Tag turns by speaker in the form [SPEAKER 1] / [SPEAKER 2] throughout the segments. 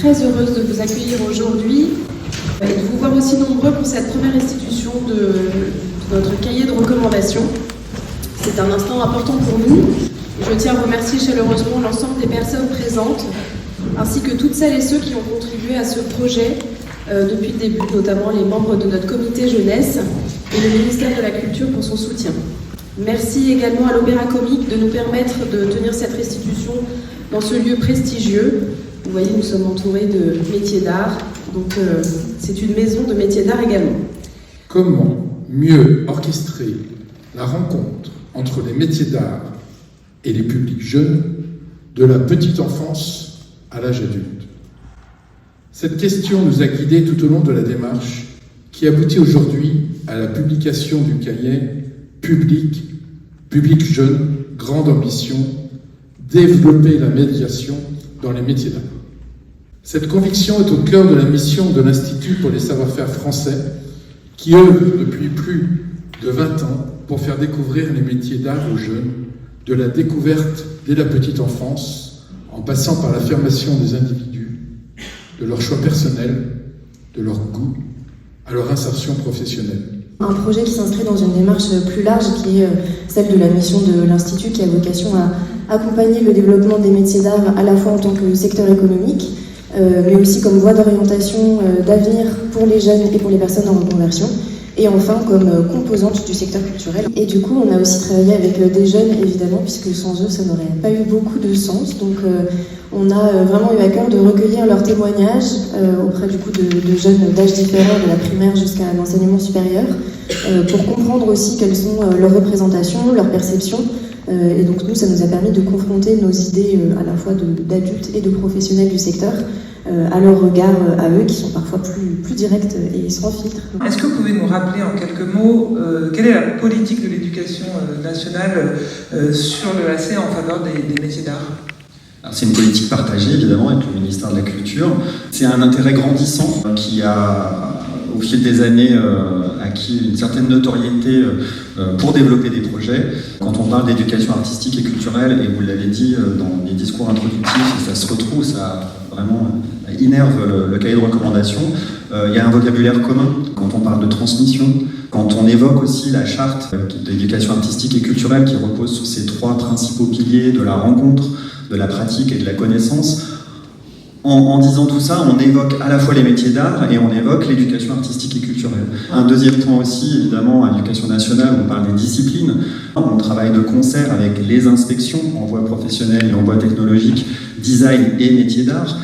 [SPEAKER 1] très heureuse de vous accueillir aujourd'hui et de vous voir aussi nombreux pour cette première restitution de notre cahier de recommandations. C'est un instant important pour nous. Je tiens à remercier chaleureusement l'ensemble des personnes présentes, ainsi que toutes celles et ceux qui ont contribué à ce projet depuis le début, notamment les membres de notre comité jeunesse et le ministère de la Culture pour son soutien. Merci également à l'Opéra Comique de nous permettre de tenir cette restitution dans ce lieu prestigieux. Vous voyez, nous sommes entourés de métiers d'art, donc c'est une maison de métiers d'art également.
[SPEAKER 2] Comment mieux orchestrer la rencontre entre les métiers d'art et les publics jeunes, de la petite enfance à l'âge adulte? Cette question nous a guidés tout au long de la démarche qui aboutit aujourd'hui à la publication du cahier Public jeune, grande ambition, développer la médiation dans les métiers d'art. Cette conviction est au cœur de la mission de l'Institut pour les savoir-faire français qui œuvre depuis plus de 20 ans pour faire découvrir les métiers d'art aux jeunes, de la découverte dès la petite enfance, en passant par l'affirmation des individus, de leur choix personnel, de leur goût, à leur insertion professionnelle.
[SPEAKER 3] Un projet qui s'inscrit dans une démarche plus large qui est celle de la mission de l'Institut qui a vocation à accompagner le développement des métiers d'art à la fois en tant que secteur économique, mais aussi comme voie d'orientation d'avenir pour les jeunes et pour les personnes en reconversion, et enfin comme composante du secteur culturel. Et du coup, on a aussi travaillé avec des jeunes, évidemment, puisque sans eux, ça n'aurait pas eu beaucoup de sens. Donc on a vraiment eu à cœur de recueillir leurs témoignages auprès du coup de jeunes d'âge différents, de la primaire jusqu'à l'enseignement supérieur, pour comprendre aussi quelles sont leurs représentations, leurs perceptions. Et donc nous, ça nous a permis de confronter nos idées à la fois d'adultes et de professionnels du secteur à leur regard à eux, qui sont parfois plus directs et sans filtre.
[SPEAKER 4] Est-ce que vous pouvez nous rappeler en quelques mots quelle est la politique de l'éducation nationale sur le HAC en faveur des métiers d'art ?
[SPEAKER 5] C'est une politique partagée, évidemment, avec le ministère de la Culture. C'est un intérêt grandissant qui a, au fil des années, acquis une certaine notoriété pour développer des projets. Quand on parle d'éducation artistique et culturelle, et vous l'avez dit dans les discours introductifs, ça se retrouve, ça vraiment innerve le cahier de recommandations. Il y a un vocabulaire commun quand on parle de transmission, quand on évoque aussi la charte d'éducation artistique et culturelle qui repose sur ces trois principaux piliers de la rencontre, de la pratique et de la connaissance. En disant tout ça, on évoque à la fois les métiers d'art et on évoque l'éducation artistique et culturelle. Un deuxième point aussi, évidemment, à l'éducation nationale, on parle des disciplines. On travaille de concert avec les inspections en voie professionnelle et en voie technologique, design et métiers d'art,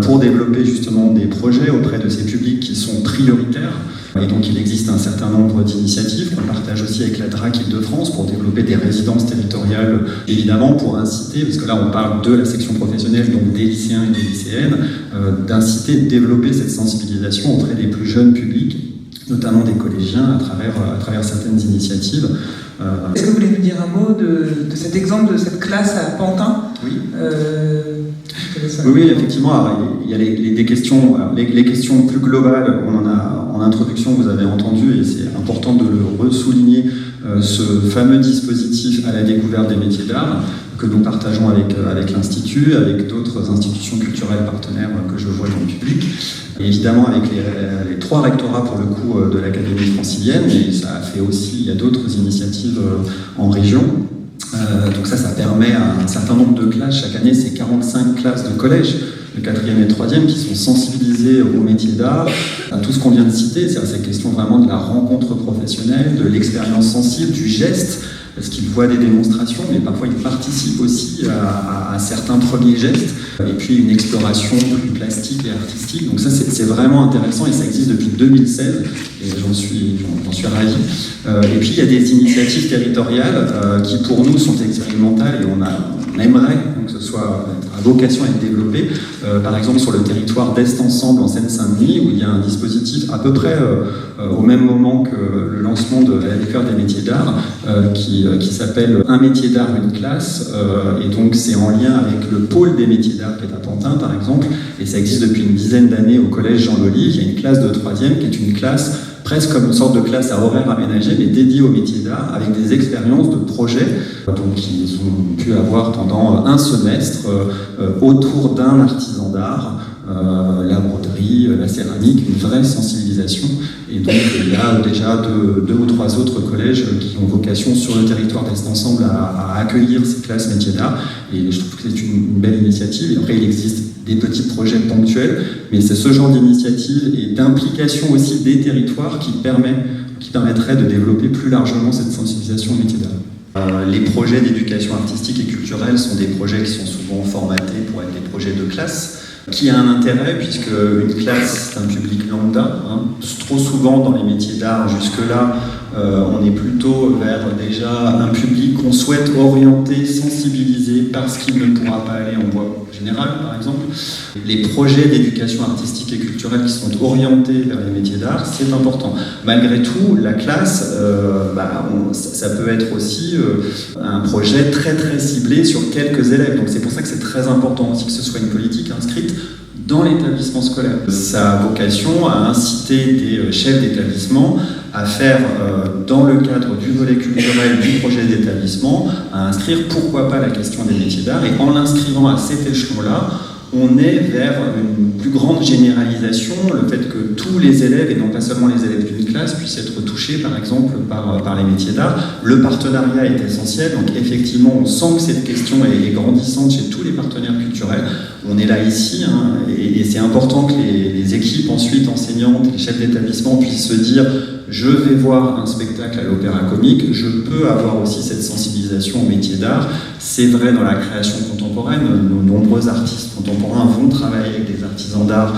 [SPEAKER 5] pour développer justement des projets auprès de ces publics qui sont prioritaires. Et donc il existe un certain nombre d'initiatives qu'on partage aussi avec la DRAC Île-de-France pour développer des résidences territoriales, évidemment pour inciter, parce que là on parle de la section professionnelle, donc des lycéens et des lycéennes, d'inciter, de développer cette sensibilisation auprès des plus jeunes publics, notamment des collégiens à travers certaines initiatives.
[SPEAKER 4] Est-ce que vous voulez nous dire un mot de cet exemple de cette classe à Pantin ?
[SPEAKER 5] Oui. Oui, effectivement. Alors, il y a des questions, les questions plus globales. On en a en introduction, vous avez entendu, et c'est important de le ressouligner, ce fameux dispositif à la découverte des métiers d'art que nous partageons avec l'Institut, avec d'autres institutions culturelles partenaires que je vois dans le public. Et évidemment avec les trois rectorats pour le coup de l'Académie francilienne, mais ça a fait aussi, il y a d'autres initiatives en région. Donc ça permet à un certain nombre de classes, chaque année c'est 45 classes de collège, de 4e et 3e, qui sont sensibilisées aux métiers d'art, à tout ce qu'on vient de citer, c'est cette question vraiment de la rencontre professionnelle, de l'expérience sensible, du geste, parce qu'ils voient des démonstrations, mais parfois ils participent aussi à certains premiers gestes, et puis une exploration plus plastique et artistique. Donc ça c'est vraiment intéressant et ça existe depuis 2016, et j'en suis ravi. Et puis il y a des initiatives territoriales qui pour nous sont expérimentales et on aimerait que ce soit à vocation à être développé. Par exemple sur le territoire d'Est Ensemble en Seine-Saint-Denis, où il y a un dispositif à peu près au même moment que le lancement de la découverte des métiers d'art, qui s'appelle Un métier d'art, une classe, et donc c'est en lien avec le pôle des métiers d'art qui est à Pantin par exemple, et ça existe depuis une dizaine d'années au collège Jean Lolive. Il y a une classe de 3e qui est une classe presque comme une sorte de classe à horaire aménagé, mais dédiée aux métiers d'art, avec des expériences de projets donc, qu'ils ont pu avoir pendant un semestre autour d'un artisan d'art la broderie, la céramique, une vraie sensibilisation. Et donc il y a déjà deux ou trois autres collèges qui ont vocation sur le territoire d'Est Ensemble à accueillir ces classes métiers d'art. Et je trouve que c'est une belle initiative. Et après, il existe des petits projets ponctuels, mais c'est ce genre d'initiative et d'implication aussi des territoires qui permettrait de développer plus largement cette sensibilisation au métier d'art. Les projets d'éducation artistique et culturelle sont des projets qui sont souvent formatés pour être des projets de classe, qui a un intérêt puisque une classe c'est un public lambda. Trop souvent dans les métiers d'art jusque-là, on est plutôt vers déjà un public qu'on souhaite orienter, sensibiliser parce qu'il ne pourra pas aller en voie générale par exemple. Les projets d'éducation artistique et culturelle qui sont orientés vers les métiers d'art, c'est important. Malgré tout, la classe, ça peut être aussi un projet très très ciblé sur quelques élèves. Donc c'est pour ça que c'est très important aussi que ce soit une politique inscrite dans l'établissement scolaire. Ça a vocation à inciter des chefs d'établissement à faire, dans le cadre du volet culturel du projet d'établissement, à inscrire pourquoi pas la question des métiers d'art. Et en l'inscrivant à cet échelon-là, on est vers une plus grande généralisation, le fait que tous les élèves, et non pas seulement les élèves d'une classe, puissent être touchés par exemple par les métiers d'art. Le partenariat est essentiel, donc effectivement on sent que cette question est grandissante chez tous les partenaires culturels. On est là ici, et c'est important que les équipes ensuite enseignantes, les chefs d'établissement puissent se dire je vais voir un spectacle à l'Opéra Comique, je peux avoir aussi cette sensibilisation au métier d'art. C'est vrai dans la création contemporaine, nos nombreux artistes contemporains vont travailler avec des artisans d'art